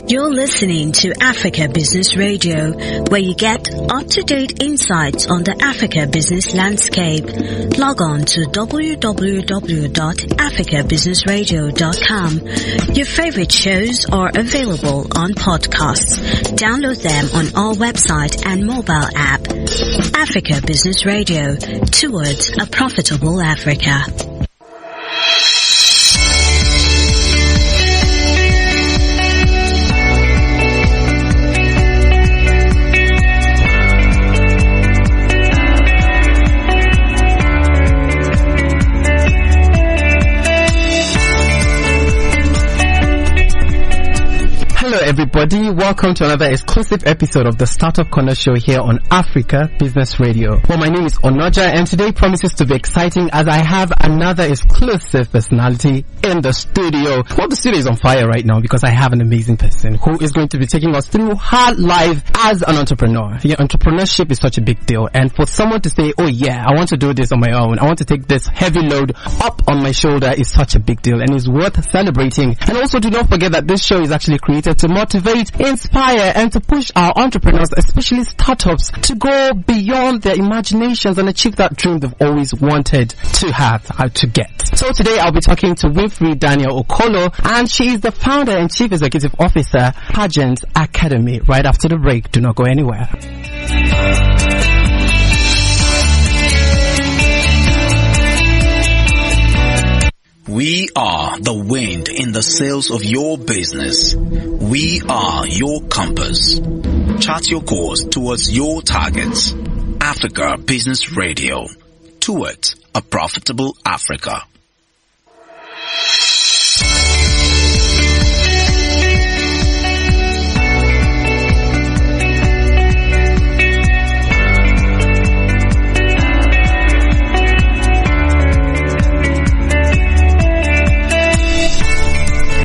You're listening to Africa Business Radio, where you get up-to-date insights on the Africa business landscape. Log on to www.africabusinessradio.com. Your favorite shows are available on podcasts. Download them on our website and mobile app. Africa Business Radio, towards a profitable Africa. Hello everybody, welcome to another exclusive episode of the Startup Corner Show here on Africa Business Radio. Well, my name is Onoja and today promises to be exciting as I have another exclusive personality in the studio. Well, the studio is on fire right now because I have an amazing person who is going to be taking us through her life as an entrepreneur. Yeah, entrepreneurship is such a big deal, and for someone to say, oh yeah, I want to do this on my own, I want to take this heavy load up on my shoulder is such a big deal and is worth celebrating. And also do not forget that this show is actually created to motivate, inspire, and to push our entrepreneurs, especially startups, to go beyond their imaginations and achieve that dream they've always wanted to have, to get. So today I'll be talking to Winfrey Dania Okolo, and she is the founder and chief executive officer, PAGENT Academy. Right after the break, do not go anywhere. We are the wind in the sails of your business. We are your compass. Chart your course towards your targets. Africa Business Radio. Towards a profitable Africa.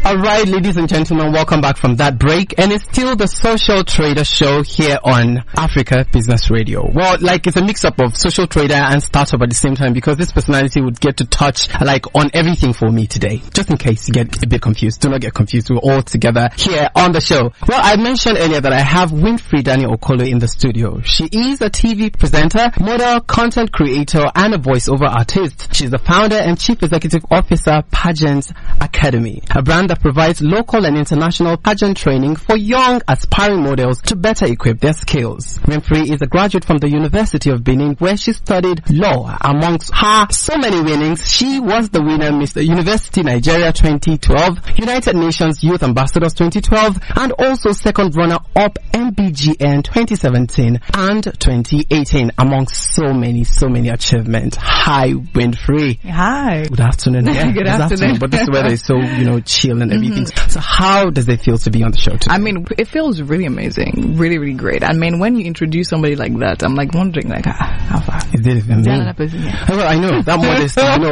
Alright, ladies and gentlemen, welcome back from that break, and it's still the Social Trader Show here on Africa Business Radio. Well, like, it's a mix-up of social trader and startup at the same time because this personality would get to touch, like, on everything for me today. Just in case you get a bit confused, do not get confused, we're all together here on the show. Well, I mentioned earlier that I have Winfrey Dania Okolo in the studio. She is a TV presenter, model, content creator, and a voiceover artist. She's the founder and chief executive officer, PAGENT Academy, a brand that provides local and international pageant training for young aspiring models to better equip their skills. Winfrey is a graduate from the University of Benin, where she studied law. Amongst her so many winnings, she was the winner Mr. University Nigeria 2012, United Nations Youth Ambassadors 2012, and also second runner-up MBGN 2017 and 2018, amongst so many achievements. Hi, Winfrey. Hi. Good afternoon. Yeah, Good afternoon. But this weather is so, chill and everything. So how does it feel to be on the show today? I mean, it feels really amazing. Really, really great. I mean, when you introduce somebody like that, I'm like wondering, like, how far? Is it even me? Well, I know. That modesty, some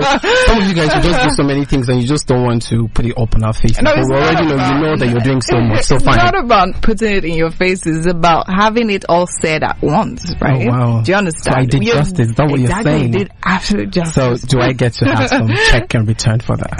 of you guys, you just do so many things and you just don't want to put it up on our faces. No, but we already know, you know that you're doing so much. So fine. It's not about putting it in your face. It's about having it all said at once, right? Oh, wow. Do you understand? So I did justice. Is that what you're saying? You did absolute justice. So do I get to have some check and return for that?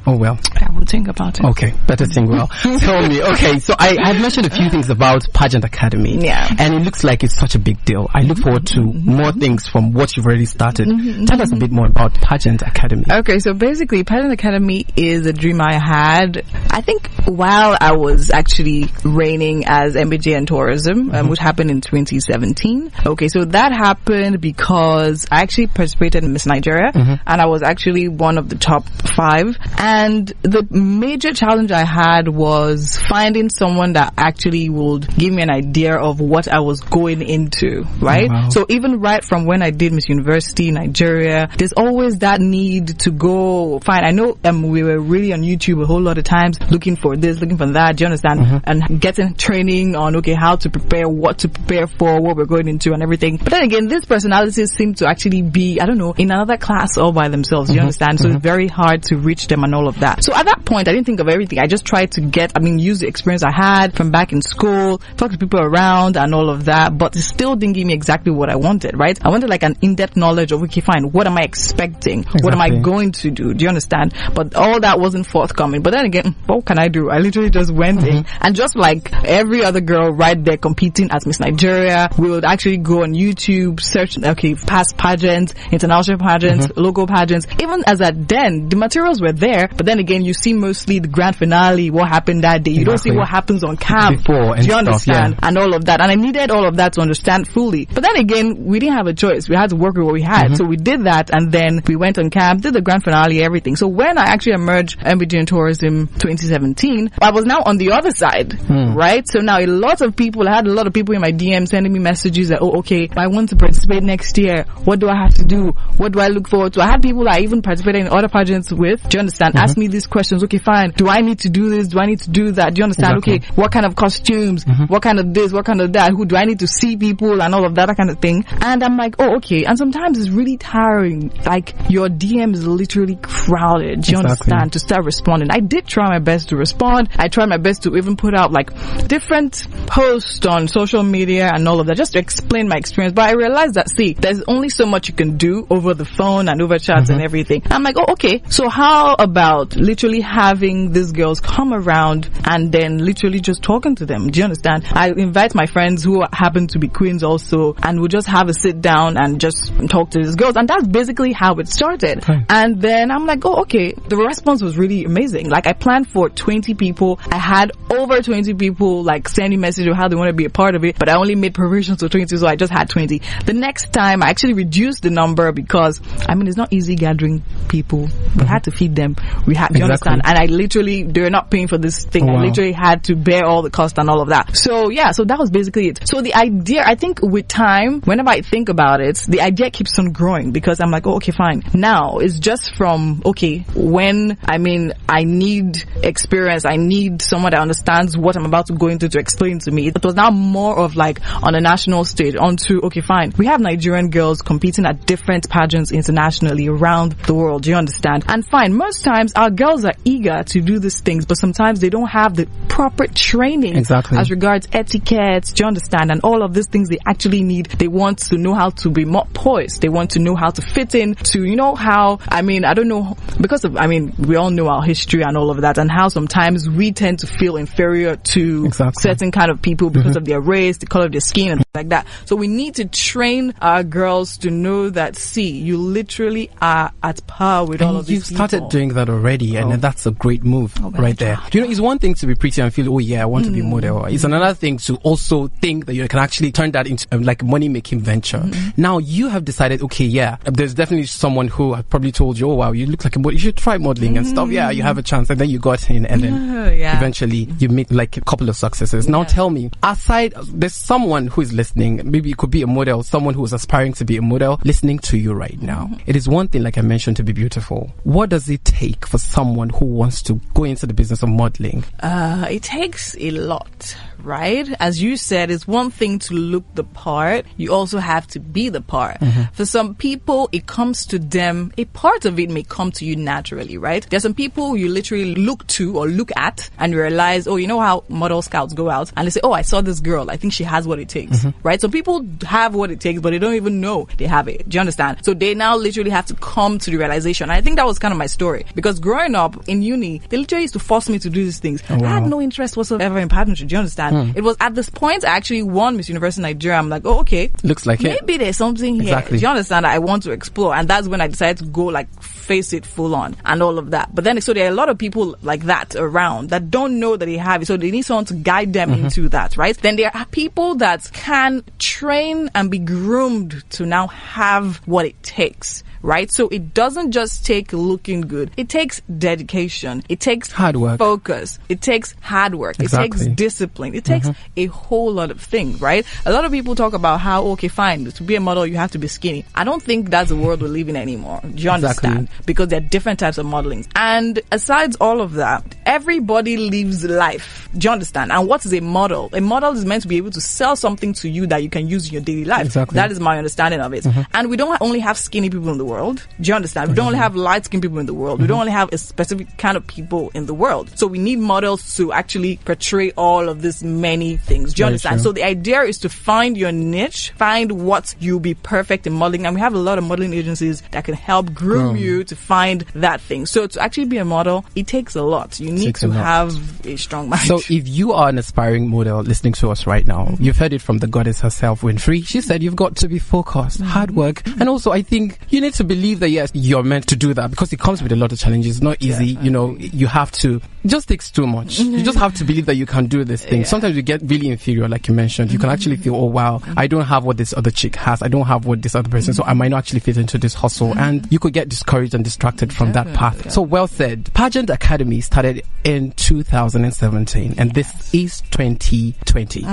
Oh, well. I will think about it. Okay, better think well. Tell me. Okay, so I've mentioned a few things about PAGENT Academy. Yeah. And it looks like it's such a big deal. I look forward to more things from what you've already started. Tell us a bit more about PAGENT Academy. Okay, so basically PAGENT Academy is a dream I had, I think, while I was actually reigning as MBGN Tourism, which happened in 2017. Okay, so that happened because I actually participated in Miss Nigeria, and I was actually one of the top 5. And the major challenge I had was finding someone that actually would give me an idea of what I was going into, right? Wow. So even right from when I did Miss University Nigeria, there's always that need to go find. I know we were really on YouTube a whole lot of times looking for this, looking for that, do you understand? And getting training on, okay, how to prepare, what to prepare for, what we're going into and everything. But then again, these personalities seem to actually be, I don't know, in another class all by themselves, do you understand? So it's very hard to reach them and all of that. So at that point, I didn't think of everything. I just tried to use the experience I had from back in school, talk to people around and all of that, but it still didn't give me exactly what I wanted, right? I wanted like an in-depth knowledge of, okay, fine, what am I expecting? Exactly. What am I going to do? Do you understand? But all that wasn't forthcoming. But then again, what can I do? I literally just went in, and just like every other girl right there competing as Miss Nigeria, we would actually go on YouTube, search, okay, past pageants, international pageants, local pageants. Even as at then, the materials were there, but then again, you see mostly the grand finale, what happened that day. You don't see what happens on camp. Before and do you understand? Stuff, yeah. And all of that. And I needed all of that to understand fully. But then again, we didn't have a choice. We had to work with what we had. So we did that, and then we went on camp, did the grand finale, everything. So when I actually emerged MBGN Tourism 2017, I was now on the other side, right? So now I had a lot of people in my DM sending me messages that, oh, okay, I want to participate next year. What do I have to do? What do I look forward to? I had people I even participated in other pageants with, do you understand? Ask me these questions. Okay, fine. Do I need to do this? Do I need to do that? Do you understand? Exactly. Okay, what kind of costumes? What kind of this? What kind of that? Who do I need to see people and all of that kind of thing? And I'm like, oh, okay. And sometimes it's really tiring. Like, your DM is literally crowded. Do you understand? To start responding. I did try my best to respond. I tried my best to even put out like different posts on social media and all of that, just to explain my experience. But I realized that, see, there's only so much you can do over the phone and over chats and everything. I'm like, oh, okay. So how about literally having these girls come around and then literally just talking to them? Do you understand? I invite my friends who happen to be queens also, and we'll just have a sit down and just talk to these girls. And that's basically how it started. Okay. And then I'm like, oh, okay. The response was really amazing. Like, I planned for 20 people. I had over 20 people like sending messages of how they want to be a part of it, but I only made provisions for 20, so I just had 20. The next time I actually reduced the number because, I mean, it's not easy gathering people. We had to feed them. We had, you understand? And I literally, they're not paying for this thing. I literally had to bear all the cost and all of that. So yeah, so that was basically it. So the idea, I think with time, whenever I think about it, the idea keeps on growing because I'm like, oh, okay, fine. Now it's just from, okay, when, I mean, I need experience, I need someone that understands what I'm about to go into to explain to me. It was now more of like on a national stage onto, okay, fine. We have Nigerian girls competing at different pageants internationally around the world. Do you understand? And fine, most times our girls are eager to do these things, but sometimes they don't have the proper training as regards etiquette. Do you understand? And all of these things they actually need. They want to know how to be more poised. They want to know how to fit in to, you know, how, I mean, I don't know, because of, I mean, we all know our history and all of that, and how sometimes we tend to feel inferior to certain kind of people because of their race, the color of their skin, and things like that. So we need to train our girls to know that, see, you literally are at par with all of these people. You've started doing that already, and that's a great move right there. You know, it's one thing to be pretty and feel, oh yeah, I want to be a model. It's another thing to also think that you can actually turn that into like a money-making venture. Now you have decided, okay, yeah, there's definitely someone who probably told you, oh wow, you look like a model, you should try modeling and stuff. Yeah, you have a chance, and then you got in, and then eventually you made like a couple of successes. Now tell me, aside, there's someone who is listening, maybe it could be a model, someone who is aspiring to be a model, listening to you right now. It is one thing, like I mentioned, to be beautiful. What does it take for someone who wants to go into the business of modeling? It takes a lot, right? As you said, it's one thing to look the part. You also have to be the part. For some people, it comes to them, a part of it may come to you naturally, right? There's some people you literally look to or look at and you realize, oh, you know how model scouts go out and they say, oh, I saw this girl, I think she has what it takes, right? So people have what it takes, but they don't even know they have it. Do you understand? So they now literally have to come to the realization. I think that was kind of my story, because growing up in uni, they literally used to force me to do these things. I had no interest whatsoever in pageantry. Do you understand? It was at this point I actually won Miss Universe in Nigeria. I'm like, oh, okay, looks like maybe there's something here. Do you understand? I want to explore, and that's when I decided to go like face it full on and all of that. But then, so there are a lot of people like that around that don't know that they have it, so they need someone to guide them into that, right? Then there are people that can train and be groomed to now have what it takes, right? So it doesn't just take looking good. It takes dedication. It takes hard work, focus. It takes hard work. It takes discipline. It takes a whole lot of things, right? A lot of people talk about how, okay, fine, to be a model, you have to be skinny. I don't think that's the world we live in anymore. Do you understand? Because there are different types of modeling. And aside all of that, everybody lives life. Do you understand? And what is a model? A model is meant to be able to sell something to you that you can use in your daily life. That is my understanding of it. And we don't only have skinny people in the world. world. Do you understand? We don't only have light-skinned people in the world. We don't only have a specific kind of people in the world. So we need models to actually portray all of these many things. Do you understand? So the idea is to find your niche, find what you'll be perfect in modeling. And we have a lot of modeling agencies that can help groom you to find that thing. So to actually be a model, it takes a lot. You need to have a strong mind. So if you are an aspiring model listening to us right now, you've heard it from the goddess herself, Winfrey. She said you've got to be focused, hard work, and also I think you need to believe that yes, you're meant to do that because it comes with a lot of challenges. It's not easy. You know, you have to. It just takes too much. You just have to believe that you can do this thing. Sometimes you get really inferior, like you mentioned. You can actually feel, oh wow, I don't have what this other chick has. I don't have what this other person. So I might not actually fit into this hustle, and you could get discouraged and distracted from that path. So well said. Pageant Academy started in 2017, and this is 2020.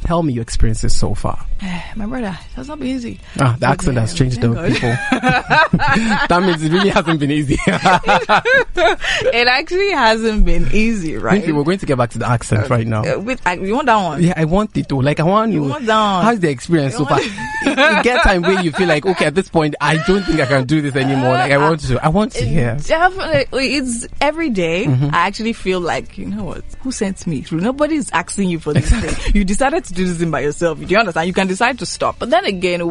Tell me your experiences so far. My brother, that's not been easy. The accent has changed though, people. That means it really hasn't been easy. It actually hasn't been easy, right? Winfrey, we're going to get back to the accent right now. You want that one? Yeah, I want it to. Like, I want you. Want that one? How's the experience so far? You get time where you feel like, okay, at this point, I don't think I can do this anymore. Like, I want to hear. Definitely. It's every day. I actually feel like, you know what? Who sent me through? Nobody's asking you for this thing. You decided to do this thing by yourself. Do you understand? You can decide to stop. But then again,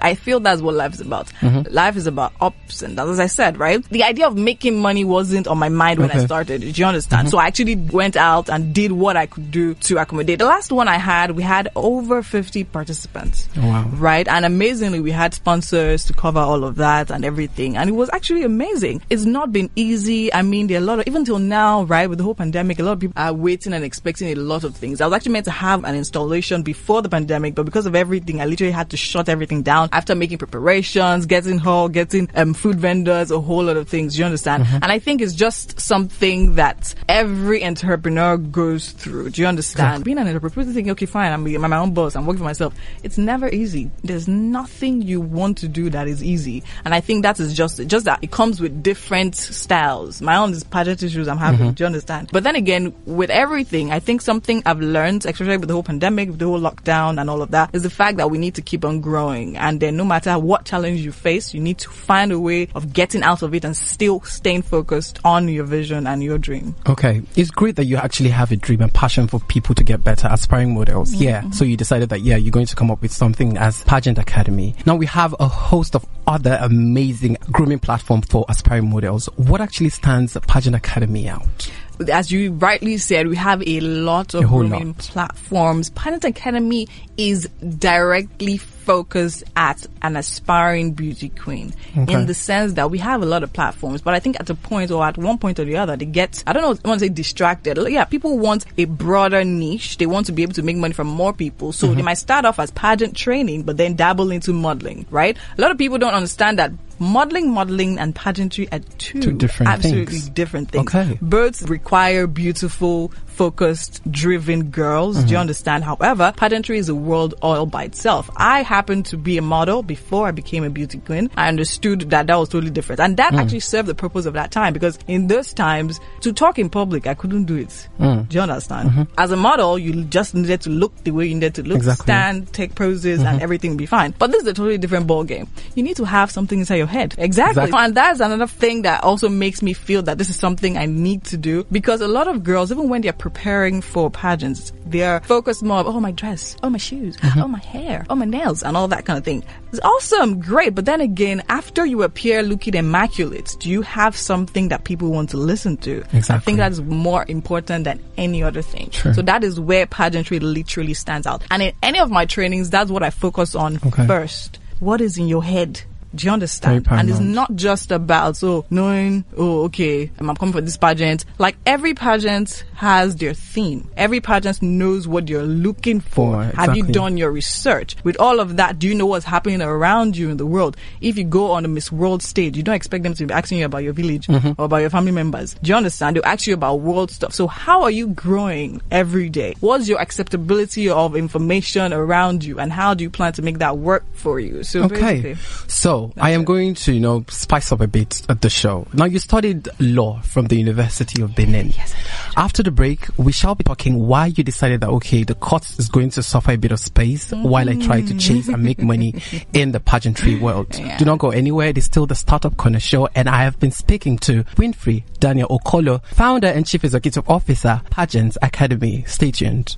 I feel that's what life is about. Life is about ups and downs, as I said, right? The idea of making money wasn't on my mind when I started. Do you understand? So I actually went out and did what I could do to accommodate. The last one I had, we had over 50 participants. Oh, wow. Right? And amazingly, we had sponsors to cover all of that and everything. And it was actually amazing. It's not been easy. I mean, there are a lot of, even till now, right, with the whole pandemic, a lot of people are waiting and expecting a lot of things. I was actually meant to have an installation before the pandemic, but because of everything, I literally had to shut everything down after making preparations, getting food vendors, a whole lot of things. You understand? And I think it's just something that every entrepreneur goes through. Do you understand? Being an entrepreneur, thinking, okay, fine, I'm my own boss, I'm working for myself. It's never easy. There's nothing you want to do that is easy. And I think that is just that it comes with different styles. My own is pageant issues I'm having. Do you understand? But then again, with everything, I think something I've learned, especially with the whole pandemic, with the whole lockdown and all of that, is the fact that we need to keep on growing. And then no matter what challenge you face, you need to find a way of getting out of it and still staying focused on your vision and your dream. Okay. It's great that you actually have a dream and passion for people to get better, aspiring models. Yeah. So you decided that, you're going to come up with something as Pageant Academy. Now we have a host of other amazing grooming platforms for aspiring models. What actually stands Pageant Academy out? As you rightly said, we have a lot of grooming platforms. Pageant Academy is directly focused at an aspiring beauty queen in the sense that we have a lot of platforms, but I think at a point or at one point or the other, they get, I don't know, I want to say distracted. Yeah, people want a broader niche. They want to be able to make money from more people. So they might start off as pageant training, but then dabble into modeling, right? A lot of people don't understand that modeling and pageantry are two absolutely different things. Okay. Both require beautiful, focused, driven girls. Do you understand? However, pageantry is a world all by itself. I happened to be a model before I became a beauty queen. I understood that was totally different. And that actually served the purpose of that time, because in those times, to talk in public, I couldn't do it. Do you understand? As a model, you just needed to look the way you needed to look, stand, take poses, and everything would be fine. But this is a totally different ball game. You need to have something inside your head. Exactly. And that's another thing that also makes me feel that this is something I need to do, because a lot of girls, even when they're preparing for pageants, they're focused more on, my dress, my shoes, my hair, my nails, and all that kind of thing. It's awesome, great, but then again, after you appear looking immaculate, do you have something that people want to listen to? I think that is more important than any other thing. So that is where pageantry literally stands out. And in any of my trainings, that's what I focus on first. What is in your head? Do you understand? And it's not just about knowing, I'm coming for this pageant. Like, every pageant has their theme. Every pageant knows what you're looking for. Have you done your research? With all of that, do you know what's happening around you in the world? If you go on a Miss World stage, you don't expect them to be asking you about your village or about your family members. Do you understand? They'll ask you about world stuff. So how are you growing every day? What's your acceptability of information around you, and how do you plan to make that work for you? So basically. So So I am going to, spice up a bit at the show. Now, you studied law from the University of Benin. Yes. After the break, we shall be talking why you decided that, okay, the court is going to suffer a bit of space while I try to chase and make money in the pageantry world. Yeah. Do not go anywhere. It is still the Startup Corner Show, and I have been speaking to Winfrey Dania Okolo, founder and chief executive officer, PAGENT Academy. Stay tuned.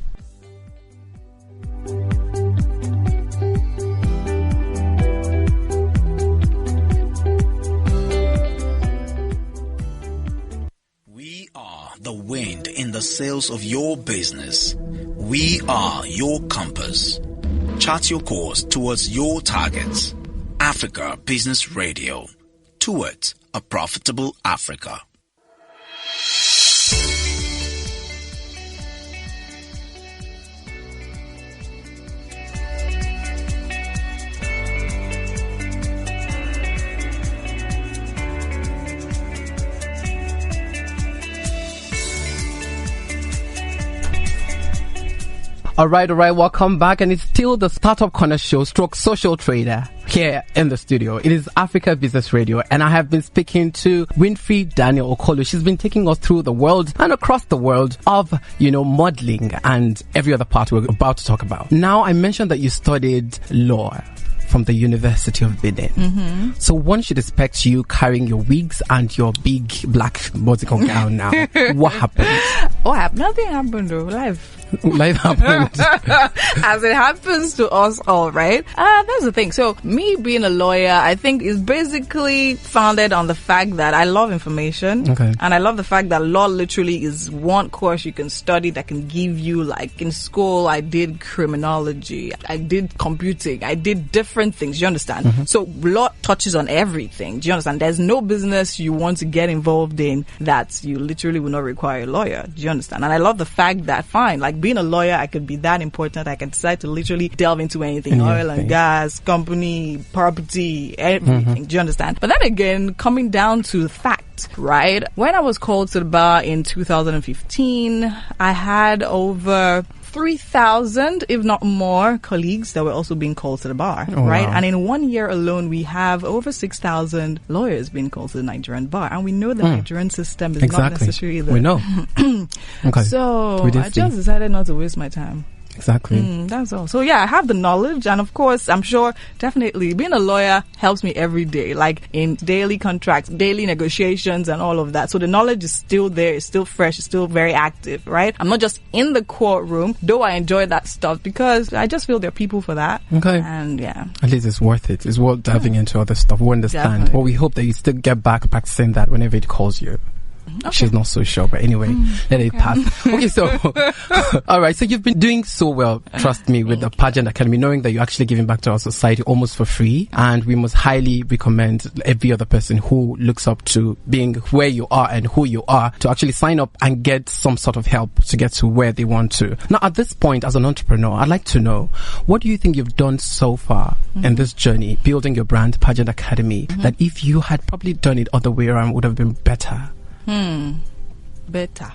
The wind in the sails of your business. We are your compass. Chart your course towards your targets. Africa Business Radio. Towards a profitable Africa. All right. Welcome back. And it's still the Startup Corner Show stroke social trader here in the studio. It is Africa Business Radio, and I have been speaking to Winfrey Dania Okolo. She's been taking us through the world and across the world of, modeling and every other part we're about to talk about. Now, I mentioned that you studied law from the University of Benin. So one should expect you carrying your wigs and your big black musical gown now. What happened? Nothing happened though. Life happened. As it happens to us all, right? That's the thing. So me being a lawyer, I think is basically founded on the fact that I love information. Okay. And I love the fact that law literally is one course you can study that can give you, like in school, I did criminology, I did computing, I did different things, you understand? So law touches on everything, do you understand? There's no business you want to get involved in that you literally will not require a lawyer, do you understand? And I love the fact that, fine, like being a lawyer, I could be that important, I can decide to literally delve into anything, oil and gas, company, property, everything, do you understand? But then again, coming down to the fact, right? When I was called to the bar in 2015, I had over 3,000, if not more, colleagues that were also being called to the bar, right? Wow. And in 1 year alone, we have over 6,000 lawyers being called to the Nigerian bar. And we know the Nigerian system is not necessarily we know. Okay. So I just decided not to waste my time. Exactly. That's all. So yeah, I have the knowledge, and of course, I'm sure definitely being a lawyer helps me every day, like in daily contracts, daily negotiations, and all of that. So the knowledge is still there, it's still fresh, it's still very active, right? I'm not just in the courtroom, though I enjoy that stuff because I just feel there are people for that. Okay. And yeah. At least it's worth it. It's worth diving into other stuff. We understand. Definitely. But we hope that you still get back practicing that whenever it calls you. Okay. She's not so sure, but anyway, let it pass. Okay, so, all right. So you've been doing so well, trust me, with the Pageant Academy, knowing that you're actually giving back to our society almost for free. And we must highly recommend every other person who looks up to being where you are and who you are to actually sign up and get some sort of help to get to where they want to. Now, at this point, as an entrepreneur, I'd like to know, what do you think you've done so far in this journey, building your brand, Pageant Academy, that if you had probably done it other way around would have been better? Better.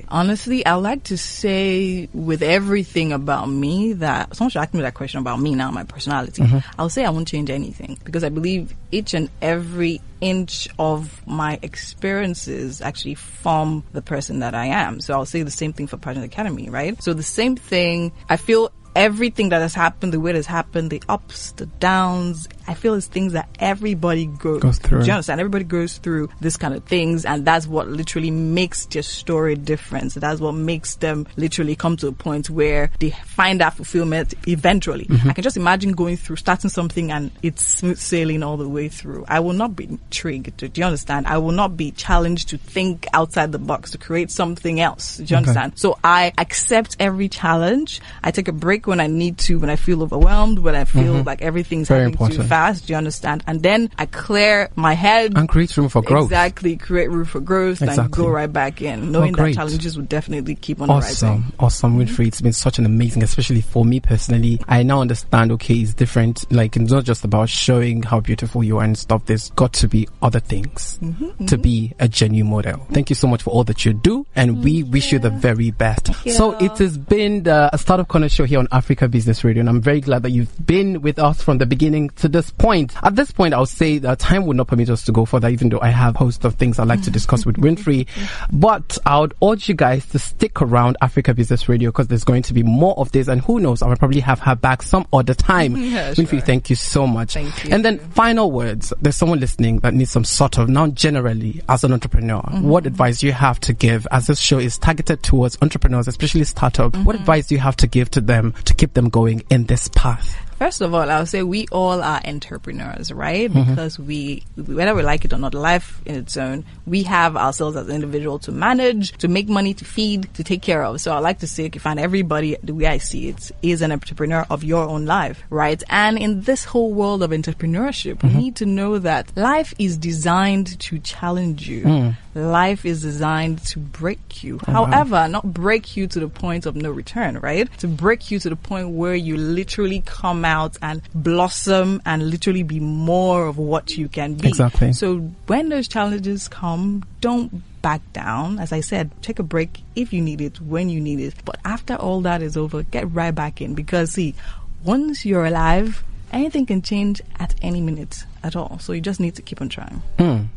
Honestly, I like to say with everything about me that someone should ask me that question about me now, my personality. I'll say I won't change anything because I believe each and every inch of my experiences actually form the person that I am. So I'll say the same thing for Pageant Academy, right? So the same thing, I feel everything that has happened, the way it has happened, the ups, the downs, I feel it's things that everybody goes through. Do you understand? Everybody goes through this kind of things, and that's what literally makes their story different. So that's what makes them literally come to a point where they find that fulfillment eventually. I can just imagine going through, starting something and it's smooth sailing all the way through. I will not be intrigued. Do you understand? I will not be challenged to think outside the box, to create something else. Do you understand? So I accept every challenge. I take a break when I need to, when I feel overwhelmed, when I feel like everything's happening too fast. Do you understand? And then I clear my head and create room for growth. Exactly, create room for growth and go right back in, knowing that challenges will definitely keep on rising. Awesome, Winfrey. It's been such an amazing, especially for me personally. I now understand, okay, it's different. Like, it's not just about showing how beautiful you are and stuff. There's got to be other things to be a genuine model. Thank you so much for all that you do, and we wish you the very best. So it has been the Startup Corner Show here on Africa Business Radio, and I'm very glad that you've been with us from the beginning to the this point. At this point, I would say that time would not permit us to go further, even though I have a host of things I'd like to discuss with Winfrey. But I would urge you guys to stick around Africa Business Radio, because there's going to be more of this, and who knows, I will probably have her back some other time. Yeah, Winfrey, sure. thank you so much. Thank you. And then final words. There's someone listening that needs some sort of, now generally, as an entrepreneur, what advice do you have to give, as this show is targeted towards entrepreneurs, especially startup? What advice do you have to give to them to keep them going in this path? First of all, I would say we all are entrepreneurs, right? Because whether we like it or not, life in its own, we have ourselves as an individual to manage, to make money, to feed, to take care of. So I like to say, if you find everybody, the way I see it, is an entrepreneur of your own life, right? And in this whole world of entrepreneurship, you need to know that life is designed to challenge you. Life is designed to break you. However, not break you to the point of no return, right? To break you to the point where you literally come out and blossom and literally be more of what you can be. Exactly. So when those challenges come, don't back down. As I said, take a break if you need it, when you need it. But after all that is over, get right back in, because see, once you're alive, anything can change at any minute at all. So you just need to keep on trying.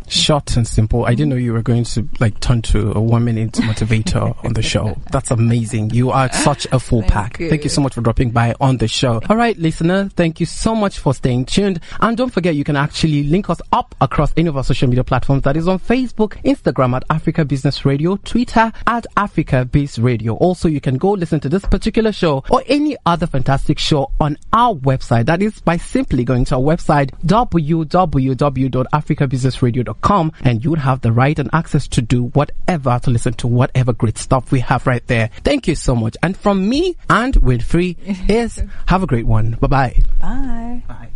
Short and simple. I didn't know you were going to turn to a 1-minute motivator on the show. That's amazing. You are such a full pack. Thank you so much for dropping by on the show. All right, listener, thank you so much for staying tuned. And don't forget, you can actually link us up across any of our social media platforms. That is on Facebook, Instagram at Africa Business Radio, Twitter at Africa Biz Radio. Also, you can go listen to this particular show or any other fantastic show on our website. That is by simply going to our website, www.africabusinessradio.com, and you would have the right and access to do whatever, to listen to whatever great stuff we have right there. Thank you so much. And from me and Winfrey is have a great one. Bye-bye. Bye. Bye.